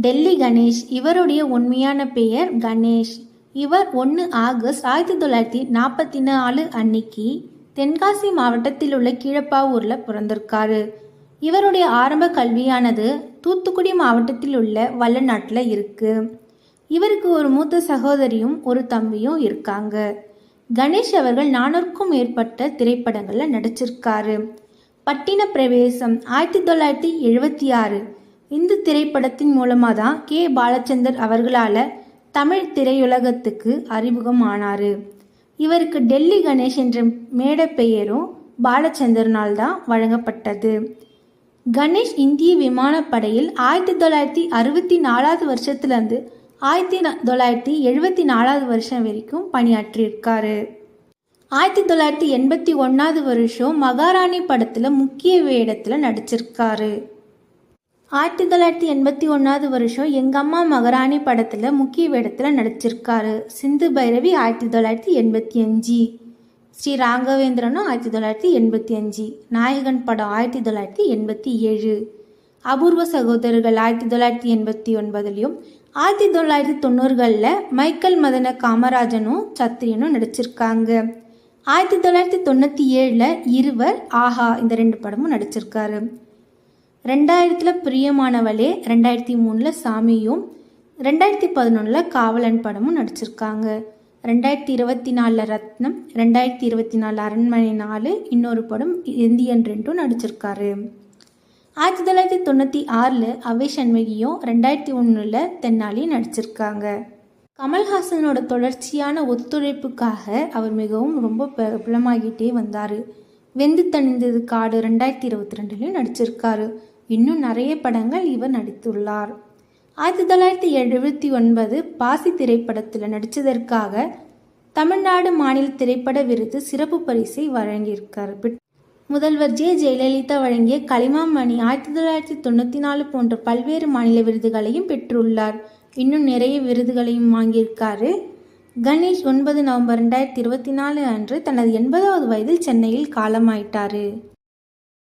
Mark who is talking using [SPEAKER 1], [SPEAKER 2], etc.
[SPEAKER 1] டெல்லி கணேஷ். இவருடைய உண்மையான பெயர் கணேஷ். இவர் 1 ஆகஸ்ட் 1944 அன்னைக்கு தென்காசி மாவட்டத்தில் உள்ள கீழப்பாவூரில் பிறந்திருக்காரு. இவருடைய ஆரம்ப கல்வியானது தூத்துக்குடி மாவட்டத்தில் உள்ள வல்லநாட்டில் இருக்கு. இவருக்கு ஒரு மூத்த சகோதரியும் ஒரு தம்பியும் இருக்காங்க. கணேஷ் அவர்கள் 400க்கும் மேற்பட்ட திரைப்படங்களில் நடிச்சிருக்காரு. பட்டின பிரவேசம் 1976 இந்த திரைப்படத்தின் மூலமாக தான் கே. பாலச்சந்தர் அவர்களால் தமிழ் திரையுலகத்துக்கு அறிமுகம் ஆனார். இவருக்கு டெல்லி கணேஷ் என்ற மேடை பெயரும் பாலச்சந்தர்னால் தான் வழங்கப்பட்டது. கணேஷ் இந்திய விமானப்படையில் 1964 வருஷத்துலேருந்து 1974 வருஷம் வரைக்கும் பணியாற்றியிருக்காரு. 1981 வருஷம் மகாராணி படத்தில் முக்கிய வேடத்தில் நடிச்சிருக்காரு. 1981 வருஷம் எங்கம்மா மகாராணி படத்தில் முக்கிய வேடத்தில் நடிச்சிருக்காரு. சிந்து பைரவி 1985, ஸ்ரீ ராகவேந்திரனும் 1985, நாயகன் படம் 1987, அபூர்வ சகோதரர்கள் 1989லையும் 1990களில் மைக்கேல் மதன காமராஜனும் சத்திரியனும் நடிச்சிருக்காங்க. 1997 இருவர், ஆஹா இந்த 2 படமும் நடிச்சிருக்காரு. 2000 பிரியமானவளே, 2003 சாமியும், 2011 காவலன் படமும் நடிச்சிருக்காங்க. 2024 ரத்னம், 2024 அரண்மனை 4, இன்னொரு படம் இந்தியன் 2 நடிச்சிருக்காரு. 1996 அவை சண்முகியும், 2001 தென்னாலி நடிச்சிருக்காங்க. கமல்ஹாசனோட தொடர்ச்சியான ஒத்துழைப்புக்காக அவர் மிகவும் ரொம்ப பிரபலமாகிட்டே வந்தார். வெந்து தணிந்தது காடு 2022 நடிச்சிருக்காரு. இன்னும் நிறைய படங்கள் இவர் நடித்துள்ளார். 1979 பாசி திரைப்படத்தில் நடித்ததற்காக தமிழ்நாடு மாநில திரைப்பட விருது சிறப்பு பரிசை வழங்கியிருக்கார். முதல்வர் ஜெயலலிதா வழங்கிய கலைமாமணி 1994 போன்ற பல்வேறு மாநில விருதுகளையும் பெற்றுள்ளார். இன்னும் நிறைய விருதுகளையும் வாங்கியிருக்காரு. கணேஷ் 9 நவம்பர் 2024 அன்று தனது 80வது வயதில் சென்னையில் காலமாயிட்டார்.